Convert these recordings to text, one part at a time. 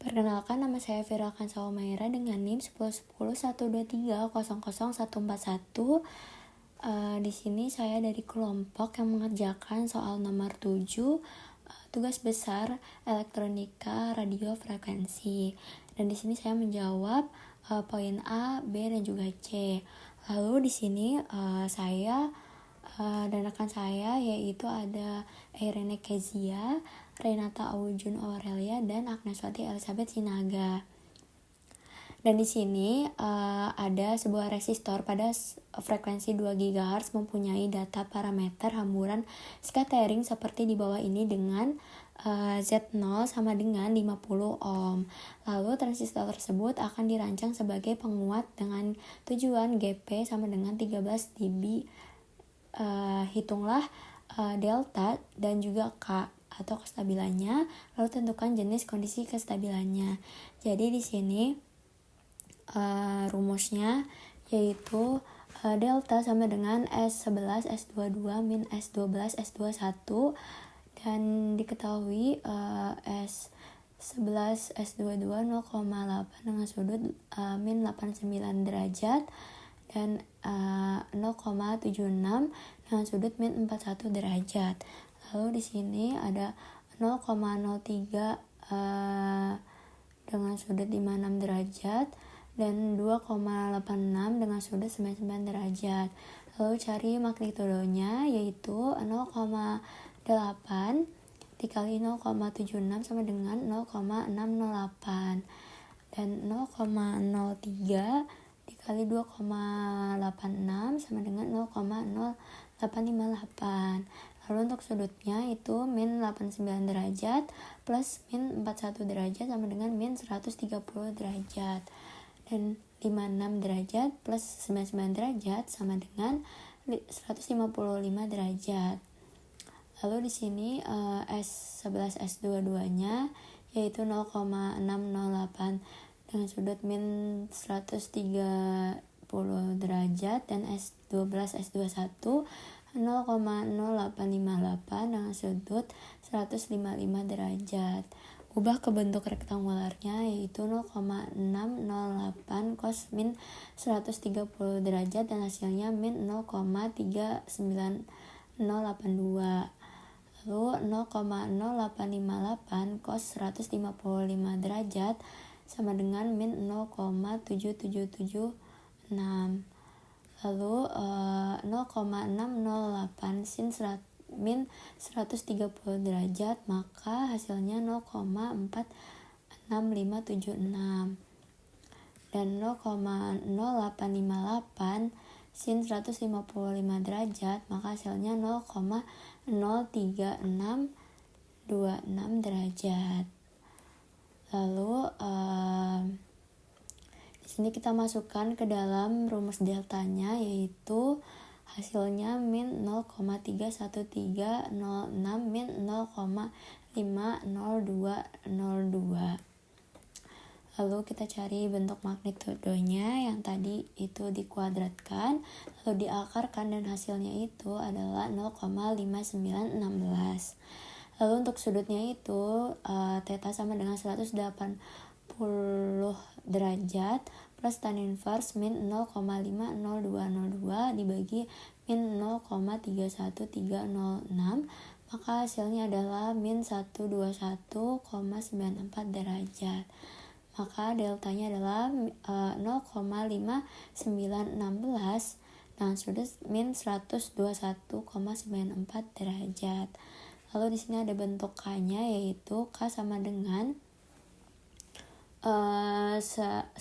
Perkenalkan, nama saya Virakan Saumaira dengan NIM 1010123000141. Di sini saya dari kelompok yang mengerjakan soal nomor 7, tugas besar elektronika radio frekuensi. Dan di sini saya menjawab poin A, B, dan juga C. Lalu di sini saya dan rekan saya yaitu ada Irene Kezia, Renata Aujun Aurelia, dan Agneswati Elizabeth Sinaga. Dan di sini ada sebuah resistor pada frekuensi 2 GHz mempunyai data parameter hamburan scattering seperti di bawah ini dengan Z0 sama dengan 50 ohm. Lalu transistor tersebut akan dirancang sebagai penguat dengan tujuan GP sama dengan 13 dB. Hitunglah delta dan juga K atau kestabilannya, lalu tentukan jenis kondisi kestabilannya. Jadi di sini rumusnya yaitu delta sama dengan S11 S22 min S12 S21, dan diketahui S11 S22 0,8 dengan sudut min 89 derajat dan 0,76 dengan sudut min 41 derajat. Lalu di sini ada 0,03 dengan sudut 56 derajat dan 2,86 dengan sudut 99 derajat. Lalu cari magnitudonya yaitu 0,8 dikali 0,76 sama dengan 0,608, dan 0,03 dikali 2,86 sama dengan 0,0858. Lalu untuk sudutnya itu min 89 derajat plus min 41 derajat sama dengan min 130 derajat, dan 56 derajat plus 99 derajat sama dengan 155 derajat. Lalu di sini S11 S22-nya yaitu 0,608 dengan sudut min 130 derajat, dan S12 S21 0,0858 dengan sudut 155 derajat. Ubah ke bentuk rektangularnya yaitu 0,608 cos min 130 derajat dan hasilnya min 0,39082. Lalu 0,0858 cos 155 derajat sama dengan min 0,7776. Lalu 0,608 sin min 130 derajat, maka hasilnya 0,46576, dan 0,0858 sin 155 derajat, maka hasilnya 0,03626 derajat. Lalu di sini kita masukkan ke dalam rumus deltanya yaitu hasilnya min 0,31306 min 0,50202. Lalu kita cari bentuk magnitudonya yang tadi itu dikuadratkan lalu diakarkan, dan hasilnya itu adalah 0,5916. Lalu untuk sudutnya itu theta sama dengan 180 derajat plus tan inverse min 0,50202 dibagi min 0,31306, maka hasilnya adalah min 121,94 derajat. Maka deltanya adalah 0,5916 dengan sudut min 121,94 derajat. Lalu di sini ada bentuk K-nya yaitu K sama dengan 1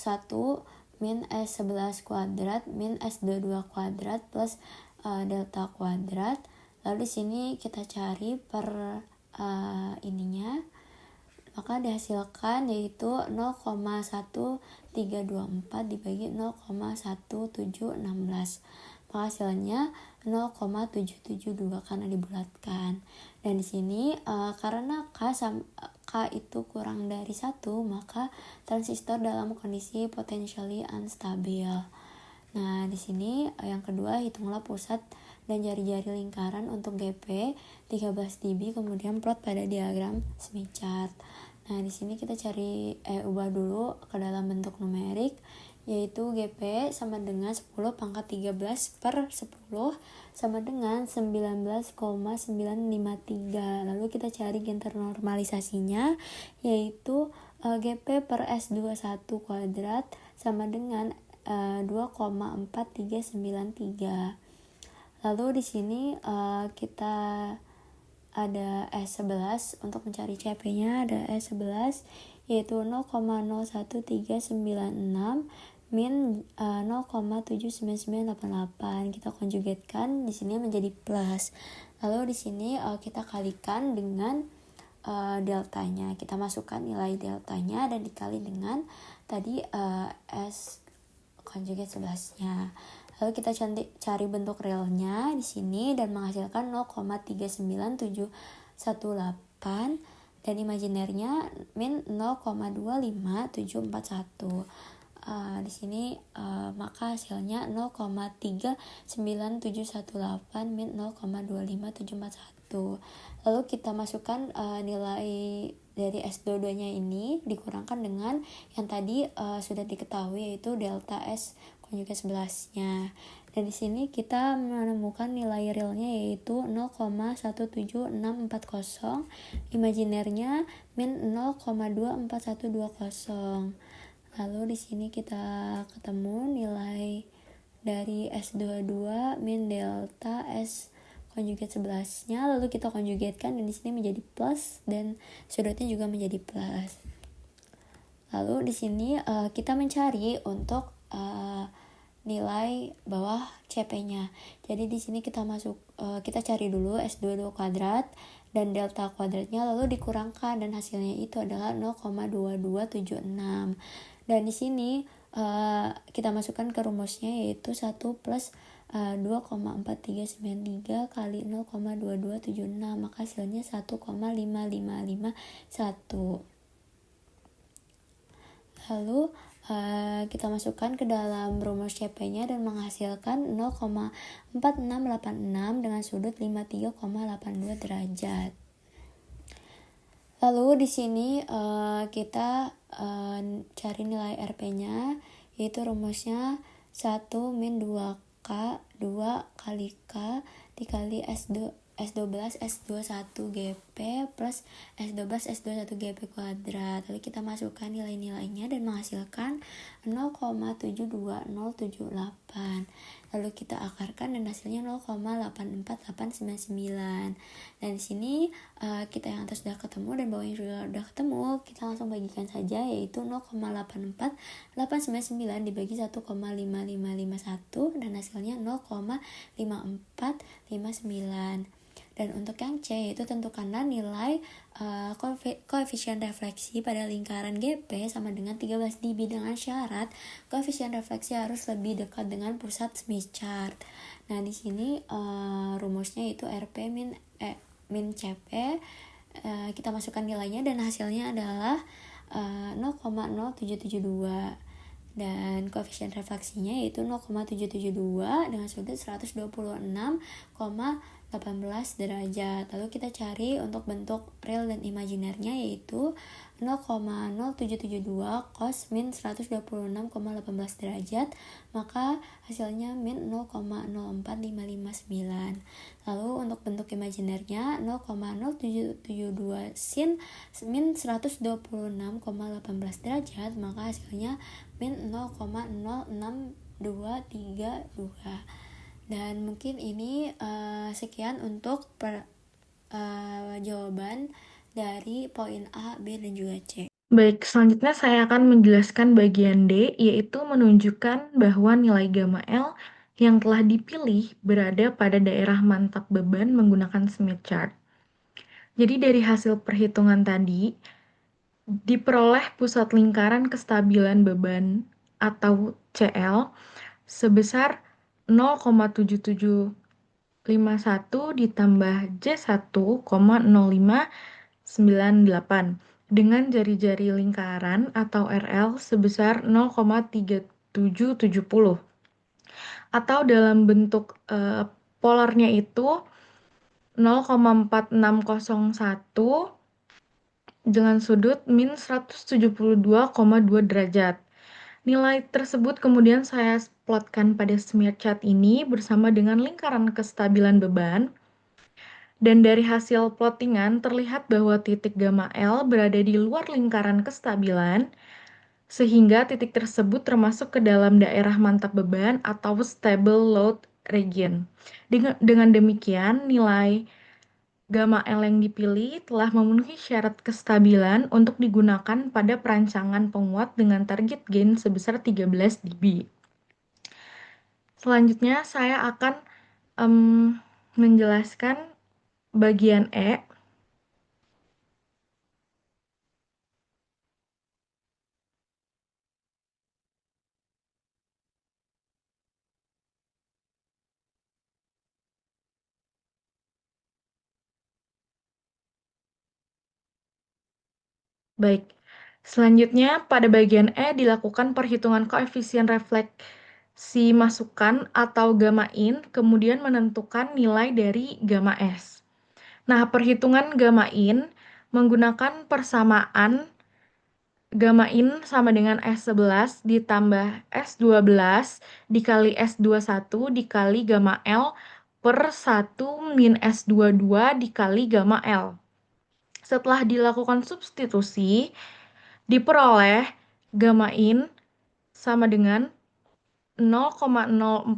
min S11 kuadrat min S22 kuadrat plus delta kuadrat. Lalu di sini kita cari per ininya, maka dihasilkan yaitu 0,1324 dibagi 0,1716, maka hasilnya 0,772 karena dibulatkan. Dan di sini karena K itu kurang dari 1, maka transistor dalam kondisi potentially unstable. Nah, di sini yang kedua, hitunglah pusat dan jari-jari lingkaran untuk GP 13 dB, kemudian plot pada diagram Smith chart. Nah, di sini kita ubah dulu ke dalam bentuk numerik, yaitu GP sama dengan 10 pangkat 13 per 10 sama dengan 19,953. Lalu kita cari ginter normalisasinya, yaitu GP per S21 kuadrat sama dengan 2,4393. Lalu di sini kita ada S11. Untuk mencari CP-nya ada S11 yaitu 0,013966 min 0,79988. Kita konjugatkan di sini menjadi plus. Lalu di sini kita kalikan dengan deltanya. Kita masukkan nilai deltanya dan dikali dengan tadi S konjugat 11-nya. Lalu kita cari bentuk realnya di sini dan menghasilkan 0,39718 dan imajinernya min 0,25741. Di sini maka hasilnya 0,39718 min 0,25741. Lalu kita masukkan nilai dari S22-nya ini dikurangkan dengan yang tadi sudah diketahui, yaitu delta S konjugat 11-nya. Dan di sini kita menemukan nilai realnya yaitu 0,17640, imajinernya min 0,24120. Lalu di sini kita ketemu nilai dari S22 min delta S konjugat 11-nya, lalu kita konjugatkan dan di sini menjadi plus dan sudutnya juga menjadi plus. Lalu di sini kita mencari untuk nilai bawah CP-nya. Jadi di sini kita cari dulu S22 kuadrat dan delta kuadratnya, lalu dikurangkan dan hasilnya itu adalah 0,2276. Dan di sini kita masukkan ke rumusnya yaitu 1 plus 2,4393 kali 0,2276, maka hasilnya 1,5551. Lalu kita masukkan ke dalam rumus CP-nya dan menghasilkan 0,4686 dengan sudut 53,82 derajat. Lalu di sini kita cari nilai RP-nya, yaitu rumusnya 1 min 2K 2 kali K dikali S12 S21 GP plus S12 S21 GP kuadrat. Lalu kita masukkan nilai-nilainya dan menghasilkan 0,72078. Lalu kita akarkan dan hasilnya 0,848899. Dan di sini kita yang atas sudah ketemu dan bawahnya juga sudah ketemu, kita langsung bagikan saja, yaitu 0,84899 dibagi 1,5551 dan hasilnya 0,5459. Dan untuk yang C, itu tentukanlah nilai koefisien refleksi pada lingkaran GP sama dengan 13 dB dengan syarat koefisien refleksi harus lebih dekat dengan pusat Smith chart. Nah, di sini rumusnya itu RP min CP. Kita masukkan nilainya dan hasilnya adalah 0,0772. Dan koefisien refleksinya yaitu 0,772 dengan sudut 126,18 derajat. Lalu kita cari untuk bentuk real dan imajinernya yaitu 0,0772 cos min 126,18 derajat, maka hasilnya min 0,04559. Lalu untuk bentuk imajinernya 0,0772 sin min 126,18 derajat, maka hasilnya min 0,06232. Dan mungkin ini sekian untuk jawaban dari poin A, B, dan juga C. Baik, selanjutnya saya akan menjelaskan bagian D, yaitu menunjukkan bahwa nilai gamma L yang telah dipilih berada pada daerah mantap beban menggunakan Smith chart. Jadi dari hasil perhitungan tadi, diperoleh pusat lingkaran kestabilan beban atau CL sebesar 0,7751 ditambah J1,0598 dengan jari-jari lingkaran atau RL sebesar 0,3770 atau dalam bentuk polarnya itu 0,4601 dengan sudut min 172,2 derajat. Nilai tersebut kemudian saya plotkan pada smear chart ini bersama dengan lingkaran kestabilan beban. Dan dari hasil plottingan terlihat bahwa titik gamma L berada di luar lingkaran kestabilan, sehingga titik tersebut termasuk ke dalam daerah mantap beban atau stable load region. Dengan demikian, nilai gamma L yang dipilih telah memenuhi syarat kestabilan untuk digunakan pada perancangan penguat dengan target gain sebesar 13 dB. Selanjutnya, saya akan menjelaskan bagian E. Baik, selanjutnya pada bagian E dilakukan perhitungan koefisien refleksi masukan atau gamma in, kemudian menentukan nilai dari gamma S. Nah, perhitungan gamma in menggunakan persamaan gamma in sama dengan S11 ditambah S12 dikali S21 dikali gamma L per 1 min S22 dikali gamma L. Setelah dilakukan substitusi, diperoleh gamma in sama dengan 0,0438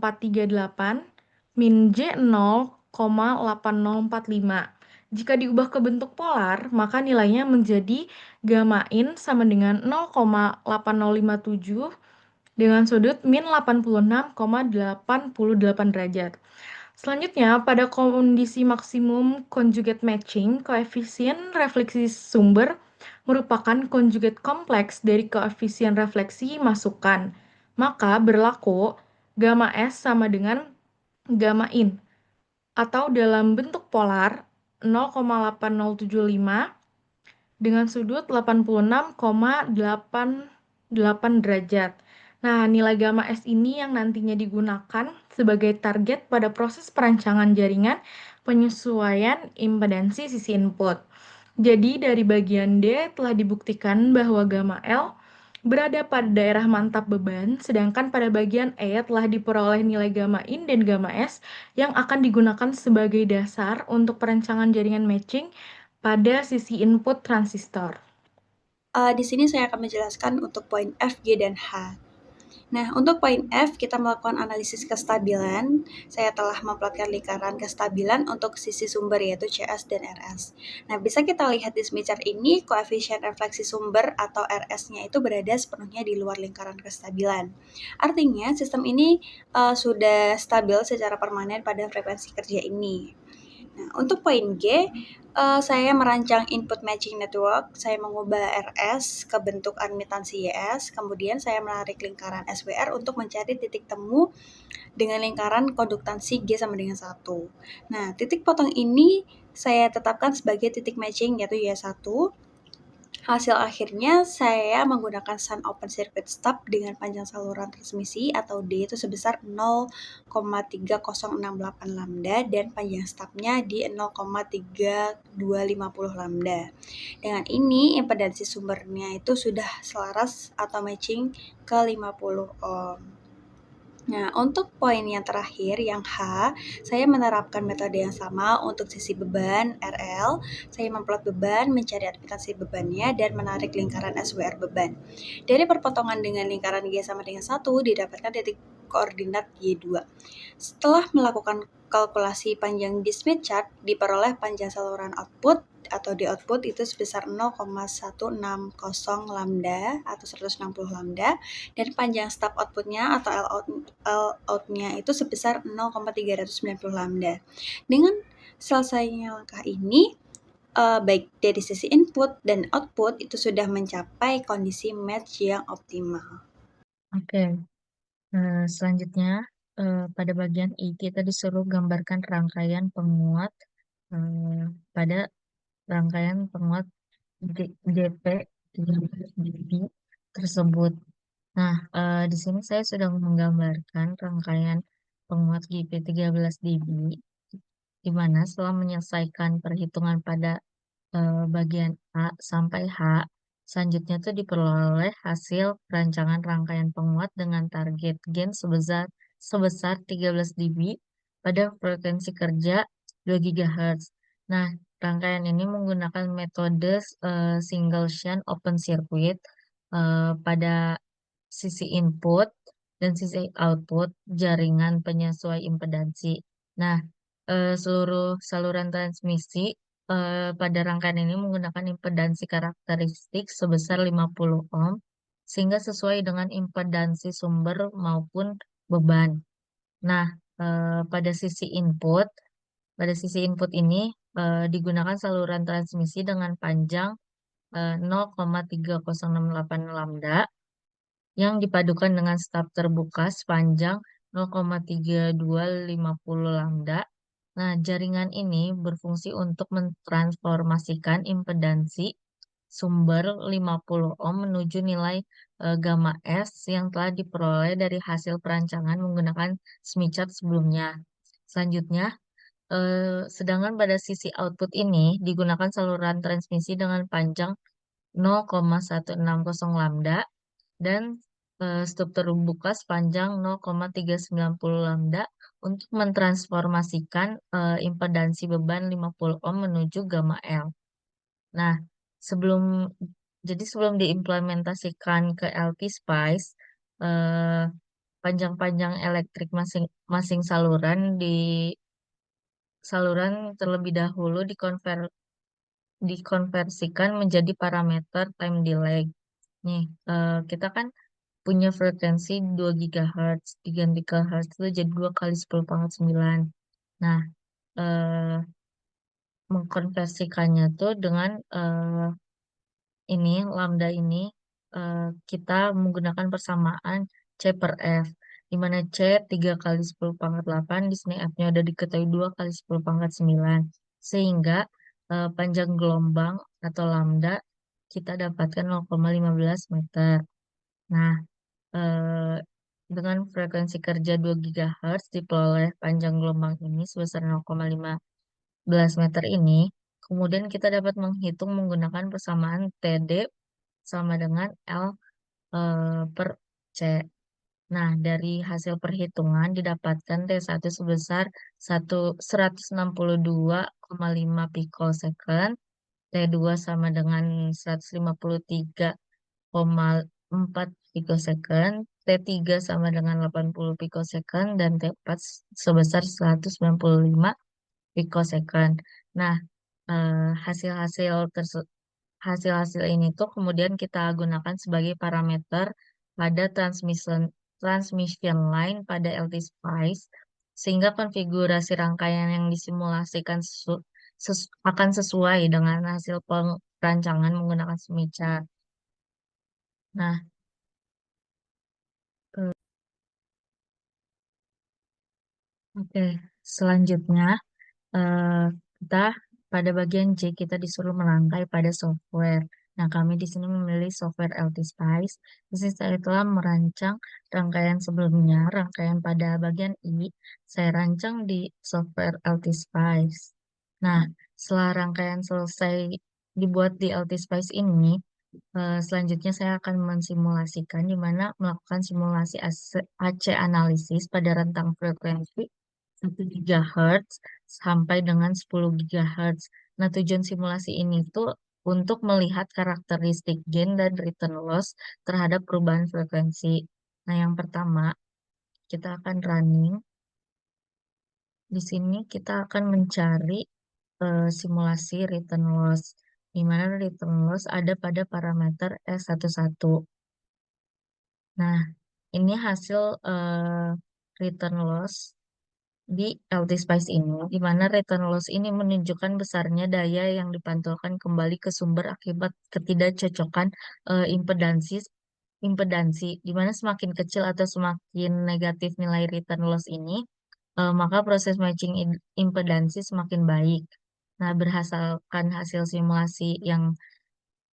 min J 0,8045. Jika diubah ke bentuk polar, maka nilainya menjadi gamma in sama dengan 0,8057 dengan sudut min 86,88 derajat. Selanjutnya, pada kondisi maksimum conjugate matching, koefisien refleksi sumber merupakan conjugate kompleks dari koefisien refleksi masukan. Maka berlaku gamma S sama dengan gamma in, atau dalam bentuk polar 0,8075 dengan sudut 86,88 derajat. Nah, nilai gamma S ini yang nantinya digunakan sebagai target pada proses perancangan jaringan penyesuaian impedansi sisi input. Jadi, dari bagian D telah dibuktikan bahwa gamma L berada pada daerah mantap beban, sedangkan pada bagian E telah diperoleh nilai gamma in dan gamma S yang akan digunakan sebagai dasar untuk perancangan jaringan matching pada sisi input transistor. Di sini saya akan menjelaskan untuk poin F, G, dan H. Nah, untuk poin F, kita melakukan analisis kestabilan. Saya telah memplotkan lingkaran kestabilan untuk sisi sumber yaitu CS dan RS. Nah, bisa kita lihat di smith chart ini, koefisien refleksi sumber atau RS-nya itu berada sepenuhnya di luar lingkaran kestabilan. Artinya, sistem ini sudah stabil secara permanen pada frekuensi kerja ini. Nah, untuk poin G, saya merancang input matching network, saya mengubah RS ke bentuk admitansi YS, kemudian saya menarik lingkaran SWR untuk mencari titik temu dengan lingkaran konduktansi G sama dengan 1. Nah, titik potong ini saya tetapkan sebagai titik matching yaitu Y1. Hasil akhirnya saya menggunakan Sun Open Circuit Stub dengan panjang saluran transmisi atau D itu sebesar 0,3068 lambda dan panjang stubnya di 0,3250 lambda. Dengan ini impedansi sumbernya itu sudah selaras atau matching ke 50 ohm. Nah, untuk poin yang terakhir, yang H, saya menerapkan metode yang sama untuk sisi beban RL. Saya memplot beban, mencari admitansi bebannya, dan menarik lingkaran SWR beban. Dari perpotongan dengan lingkaran G sama dengan 1, didapatkan titik koordinat Y2. Setelah melakukan kalkulasi panjang di smith chart, diperoleh panjang saluran output atau di output itu sebesar 0,160 lambda atau 160 lambda dan panjang stub outputnya atau L outnya itu sebesar 0,390 lambda. Dengan selesainya langkah ini, baik dari sisi input dan output itu sudah mencapai kondisi match yang optimal. Oke, selanjutnya pada bagian I kita disuruh gambarkan rangkaian penguat pada rangkaian penguat GP 13 dB tersebut. Nah, di sini saya sudah menggambarkan rangkaian penguat GP 13 dB, di mana setelah menyelesaikan perhitungan pada bagian A sampai H. Selanjutnya tuh diperoleh hasil perancangan rangkaian penguat dengan target gain sebesar 13 dB pada frekuensi kerja 2 GHz. Nah, rangkaian ini menggunakan metode single shunt open circuit pada sisi input dan sisi output jaringan penyesuai impedansi. Nah, seluruh saluran transmisi pada rangkaian ini menggunakan impedansi karakteristik sebesar 50 ohm sehingga sesuai dengan impedansi sumber maupun beban. Nah, pada sisi input ini digunakan saluran transmisi dengan panjang 0,3068 lambda yang dipadukan dengan stub terbuka sepanjang 0,3250 lambda. Nah, jaringan ini berfungsi untuk mentransformasikan impedansi sumber 50 ohm menuju nilai gamma S yang telah diperoleh dari hasil perancangan menggunakan Smith chart sebelumnya. Selanjutnya, sedangkan pada sisi output ini digunakan saluran transmisi dengan panjang 0,160 lambda dan stub terbuka sepanjang 0,390 lambda untuk mentransformasikan impedansi beban 50 ohm menuju gamma L. Nah, sebelum sebelum diimplementasikan ke LT Spice, eh, panjang-panjang elektrik masing-masing saluran terlebih dahulu dikonversikan menjadi parameter time delay. Nih, kita kan punya frekuensi 2 GHz, diganti ke Hertz itu jadi 2 kali 10 pangkat 9. Nah, eh, mengkonversikannya tuh dengan ini, lambda ini, kita menggunakan persamaan C per F, di mana C 3 kali 10 pangkat 8, di sini F-nya udah diketahui 2 kali 10 pangkat 9. Sehingga panjang gelombang atau lambda kita dapatkan 0,15 meter. Nah, eh, dengan frekuensi kerja 2 GHz diperoleh panjang gelombang ini sebesar 0,15 meter ini. Kemudian kita dapat menghitung menggunakan persamaan TD sama dengan L per C. Nah, dari hasil perhitungan didapatkan T1 sebesar 162,5 picosecond, T2 sama dengan 153,4 picosecond, T3 sama dengan 80 picosecond, dan T4 sebesar 195 picosecond. Nah, hasil-hasil hasil-hasil ini tuh kemudian kita gunakan sebagai parameter pada transmission line pada LT Spice sehingga konfigurasi rangkaian yang disimulasikan akan sesuai dengan hasil perancangan menggunakan Smith chart. Nah, eh, oke. Selanjutnya eh, kita pada bagian J kita disuruh merangkai pada software. Nah, kami di sini memilih software LT Spice. Di sini saya telah merancang rangkaian sebelumnya, rangkaian pada bagian I, saya rancang di software LT Spice. Nah, setelah rangkaian selesai dibuat di LT Spice ini, selanjutnya saya akan mensimulasikan di mana melakukan simulasi AC analisis pada rentang frekuensi 1 GHz sampai dengan 10 GHz. Nah, tujuan simulasi ini tuh untuk melihat karakteristik gain dan return loss terhadap perubahan frekuensi. Nah, yang pertama, kita akan running. Di sini kita akan mencari simulasi return loss, di mana return loss ada pada parameter S11. Nah, ini hasil return loss di LT Spice ini, di mana return loss ini menunjukkan besarnya daya yang dipantulkan kembali ke sumber akibat ketidakcocokan impedansi, di mana semakin kecil atau semakin negatif nilai return loss ini, maka proses matching impedansi semakin baik. Nah, berdasarkan hasil simulasi yang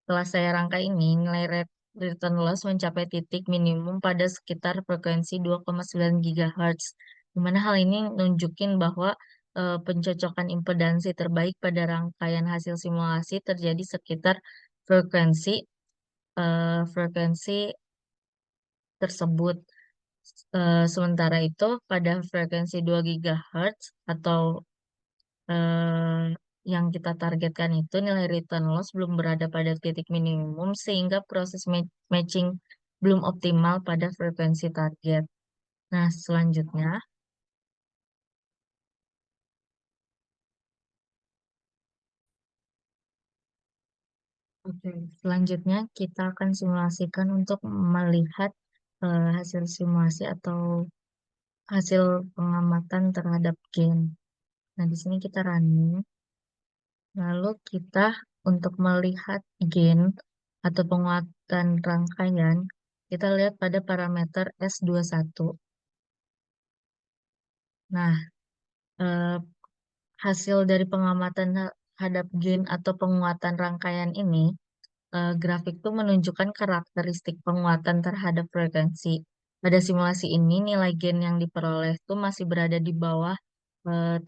setelah saya rangkai ini, nilai return loss mencapai titik minimum pada sekitar frekuensi 2,9 GHz. Di mana hal ini nunjukin bahwa pencocokan impedansi terbaik pada rangkaian hasil simulasi terjadi sekitar frekuensi frekuensi tersebut. Sementara itu pada frekuensi 2 GHz atau eh, yang kita targetkan itu nilai return loss belum berada pada titik minimum sehingga proses matching belum optimal pada frekuensi target. Nah, selanjutnya, oke, selanjutnya kita akan simulasikan untuk melihat hasil simulasi atau hasil pengamatan terhadap gain. Nah, di sini kita running. Lalu kita untuk melihat gain atau penguatan rangkaian, kita lihat pada parameter S21. Nah, eh, hasil dari pengamatan terhadap gain atau penguatan rangkaian ini, grafik itu menunjukkan karakteristik penguatan terhadap frekuensi. Pada simulasi ini, nilai gain yang diperoleh itu masih berada di bawah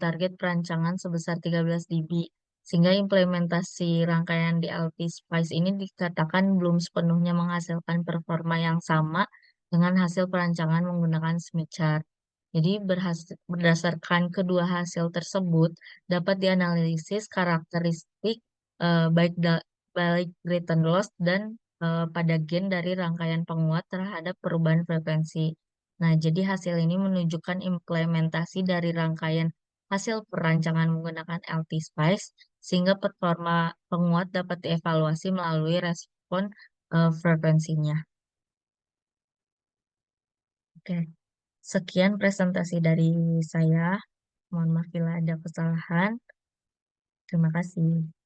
target perancangan sebesar 13 dB, sehingga implementasi rangkaian di LT Spice ini dikatakan belum sepenuhnya menghasilkan performa yang sama dengan hasil perancangan menggunakan Smith chart. Jadi berdasarkan kedua hasil tersebut dapat dianalisis karakteristik baik return loss dan pada gain dari rangkaian penguat terhadap perubahan frekuensi. Nah, jadi hasil ini menunjukkan implementasi dari rangkaian hasil perancangan menggunakan LT Spice sehingga performa penguat dapat dievaluasi melalui respon frekuensinya. Oke, sekian presentasi dari saya. Mohon maaf bila ada kesalahan. Terima kasih.